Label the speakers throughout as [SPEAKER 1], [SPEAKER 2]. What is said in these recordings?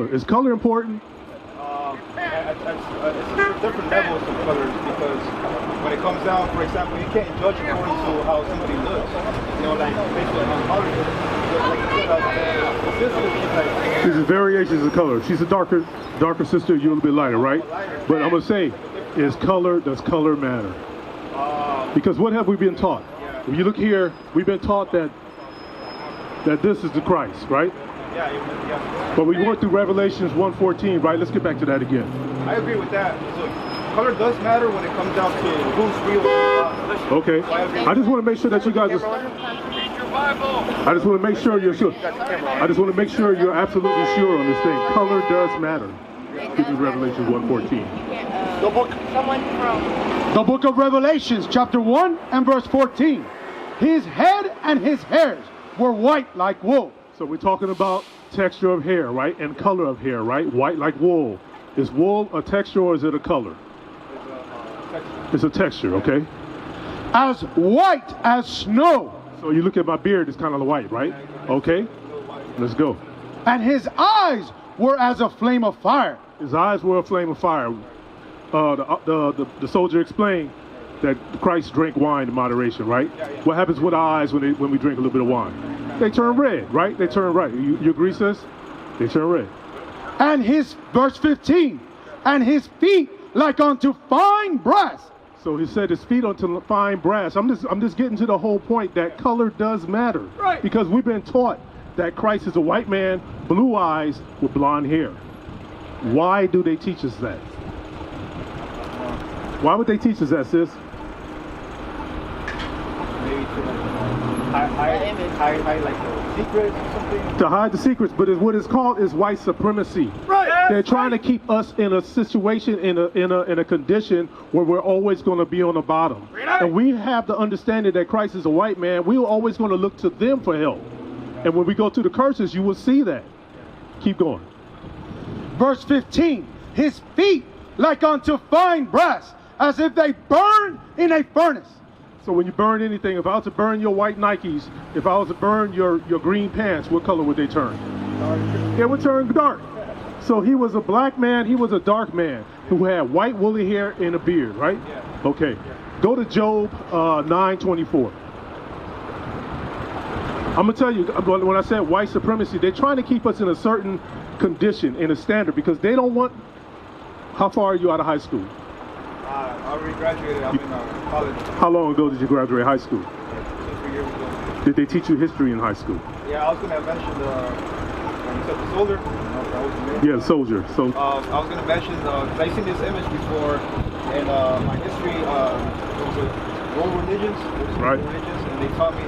[SPEAKER 1] color? Is color important?
[SPEAKER 2] It's different levels of colors because when it comes down, for example, you can't judge according to how somebody looks. You know, like based on color. Like you said,
[SPEAKER 1] These are variations of color. She's a darker sister, you're a little bit lighter, right? But I'm gonna say, does color matter? Because what have we been taught? If you look here, we've been taught that this is the Christ, right?
[SPEAKER 2] Yeah.
[SPEAKER 1] But we went through Revelations 1:14, right? Let's get back to that again.
[SPEAKER 2] I agree with that. So color does matter when it comes down to who's real and who's not.
[SPEAKER 1] Okay. I just want to make sure that you guys are... I just want to make sure you're sure. I just want to make sure you're absolutely sure on this thing. Color does matter. This is Revelation 1:14.
[SPEAKER 3] The book of Revelations, chapter 1 and verse 14. His head and his hairs were white like wool.
[SPEAKER 1] So we're talking about texture of hair, right? And color of hair, right? White like wool. Is wool a texture or is it a color? It's a texture, okay?
[SPEAKER 3] As white as snow.
[SPEAKER 1] So you look at my beard, it's kind of white, right? Okay, let's go.
[SPEAKER 3] And his eyes were as a flame of fire.
[SPEAKER 1] His eyes were a flame of fire. The soldier explained that Christ drank wine in moderation, right? What happens with our eyes when we drink a little bit of wine? They turn red, right? They turn red. You agree, sis? They turn red.
[SPEAKER 3] And his, verse 15, and his feet like unto fine brass.
[SPEAKER 1] So he said his feet unto fine brass. I'm just getting to the whole point that color does matter.
[SPEAKER 3] Right.
[SPEAKER 1] Because we've been taught that Christ is a white man, blue eyes, with blonde hair. Why do they teach us that? Why would they teach us that, sis?
[SPEAKER 2] Maybe to hide like the secrets or something.
[SPEAKER 1] To hide the secrets, but what it's called is white supremacy.
[SPEAKER 3] Right.
[SPEAKER 1] They're trying to keep us in a situation, in a condition where we're always going to be on the bottom.
[SPEAKER 3] Right.
[SPEAKER 1] And we have the understanding that Christ is a white man. We're always going to look to them for help. And when we go through the curses, you will see that. Keep going.
[SPEAKER 3] Verse 15, his feet like unto fine brass, as if they burn in a furnace.
[SPEAKER 1] So when you burn anything, if I was to burn your white Nikes, if I was to burn your green pants, what color would they turn? They would turn dark. So he was a black man, he was a dark man who had white woolly hair and a beard, right?
[SPEAKER 2] Yeah.
[SPEAKER 1] Okay. Go to Job 9:24. I'm going to tell you, when I said white supremacy, they're trying to keep us in a certain condition, in a standard, because they don't want... How far are you out of high school?
[SPEAKER 2] I already graduated. I'm in college.
[SPEAKER 1] How long ago did you graduate high school?
[SPEAKER 2] 2-3 years ago.
[SPEAKER 1] Did they teach you history in high school?
[SPEAKER 2] Yeah, I was going to mention you said the soldier.
[SPEAKER 1] Yeah, the soldier. So
[SPEAKER 2] I was going to mention, because I seen this image before in my history. There was world religions.
[SPEAKER 1] Right.
[SPEAKER 2] Religions, and they taught me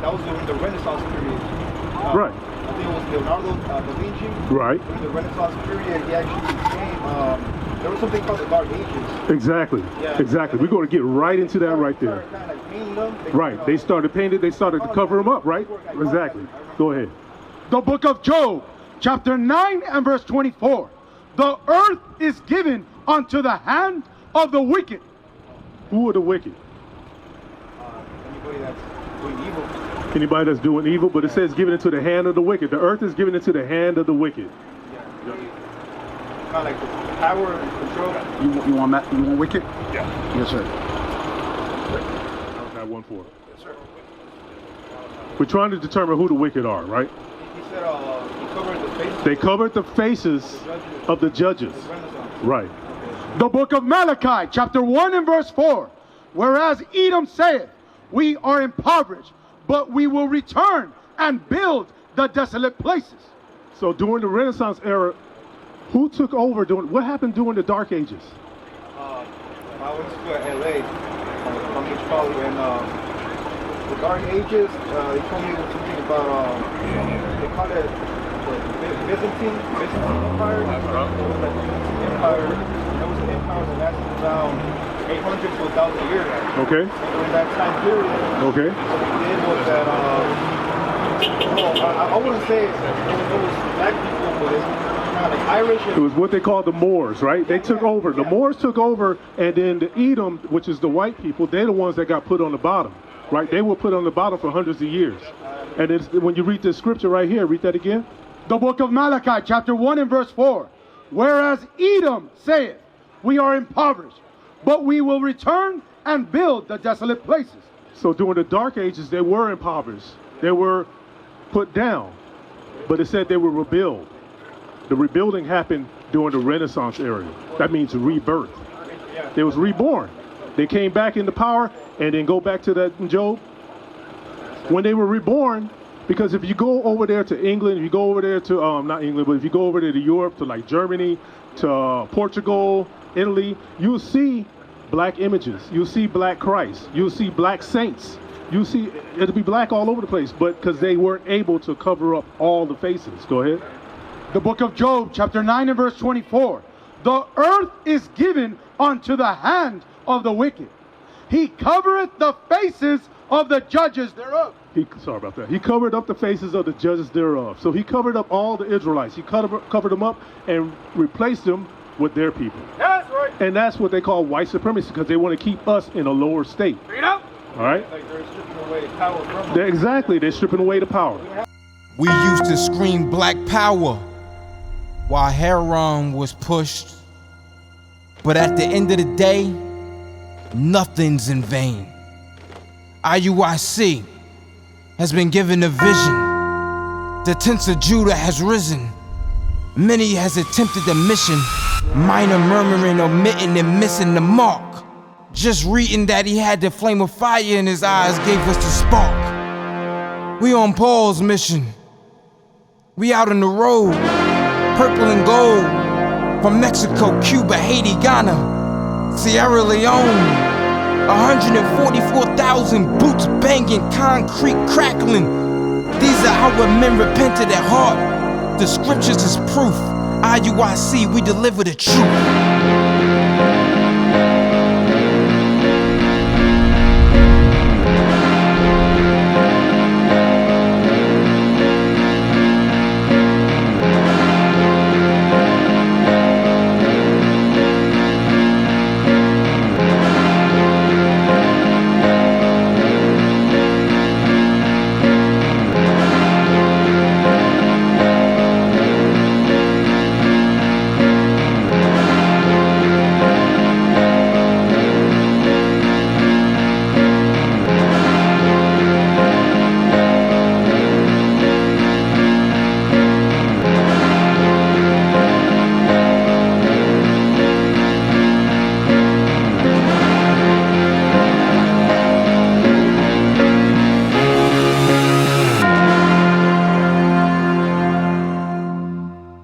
[SPEAKER 2] that was during the Renaissance period.
[SPEAKER 1] Right.
[SPEAKER 2] I think it was Leonardo da Vinci.
[SPEAKER 1] Right.
[SPEAKER 2] During the Renaissance period, he actually came. There was something called the Dark Ages.
[SPEAKER 1] Exactly.
[SPEAKER 2] Yeah.
[SPEAKER 1] Exactly. We're going to get right into that right there.
[SPEAKER 2] Kind of like painting them.
[SPEAKER 1] Right. They started painting. They started to cover them up, right? Exactly. Go ahead.
[SPEAKER 3] The book of Job, chapter 9 and verse 24. The earth is given unto the hand of the wicked.
[SPEAKER 1] Who are the wicked?
[SPEAKER 2] Anybody that's doing evil.
[SPEAKER 1] Anybody that's doing evil, but it says given into the hand of the wicked. The earth is given into the hand of the wicked.
[SPEAKER 2] Yeah. Kind of like the power and control.
[SPEAKER 4] You want wicked?
[SPEAKER 1] Yeah.
[SPEAKER 4] Yes, sir.
[SPEAKER 1] How's that one for?
[SPEAKER 2] Yes, sir.
[SPEAKER 1] We're trying to determine who the wicked are, right?
[SPEAKER 2] He said he covered the faces.
[SPEAKER 1] They covered the faces of the judges. Right.
[SPEAKER 3] The book of Malachi, chapter 1 and verse 4. Whereas Edom saith, we are impoverished, but we will return and build the desolate places.
[SPEAKER 1] So during the Renaissance era, who took over? What happened during the Dark Ages?
[SPEAKER 2] I went to school at LA, Long Beach College, and the Dark Ages, they told me something about, they call it the Byzantine Empire. It was like the Byzantine Empire. That was an empire that lasted around 800 to 1,000 years.
[SPEAKER 1] Okay.
[SPEAKER 2] And during that time period,
[SPEAKER 1] Okay.
[SPEAKER 2] what they did was that, I wouldn't say it was black people, but it's kind of like Irish.
[SPEAKER 1] It was what they called the Moors, right? They took over. The Moors took over, and then the Edom, which is the white people, they're the ones that got put on the bottom, right? They were put on the bottom for hundreds of years. And it's, when you read this scripture right here, read that again.
[SPEAKER 3] The book of Malachi, chapter 1 and verse 4. Whereas Edom saith, we are impoverished, but we will return and build the desolate places.
[SPEAKER 1] So during the Dark Ages, they were impoverished. They were put down. But it said they will rebuild. The rebuilding happened during the Renaissance era. That means rebirth. They was reborn. They came back into power, and then go back to that in Job. When they were reborn, because if you go over there to England, if you go over there to, not England, but if you go over there to Europe, to like Germany, to Portugal, Italy, you'll see black images. You'll see black Christ. You'll see black saints. You'll see, it'll be black all over the place, but because they weren't able to cover up all the faces. Go ahead.
[SPEAKER 3] The book of Job, chapter 9 and verse 24. The earth is given unto the hand of the wicked. He covereth the faces of the judges thereof.
[SPEAKER 1] Sorry about that. He covered up the faces of the judges thereof. So he covered up all the Israelites. He covered them up and replaced them with their people.
[SPEAKER 3] That's right.
[SPEAKER 1] And that's what they call white supremacy, because they want to keep us in a lower state. All right?
[SPEAKER 2] Like they're stripping away power from us.
[SPEAKER 1] Exactly. They're stripping away the power.
[SPEAKER 4] We used to scream black power while Heron was pushed. But at the end of the day, nothing's in vain. IUIC has been given a vision. The tents of Judah has risen. Many has attempted the mission. Minor murmuring, omitting, and missing the mark. Just reading that he had the flame of fire in his eyes gave us the spark. We on Paul's mission. We out on the road, purple and gold. From Mexico, Cuba, Haiti, Ghana, Sierra Leone. 144,000 boots banging, concrete crackling. These are our men repented at heart. The scriptures is proof. IUIC, we deliver the truth.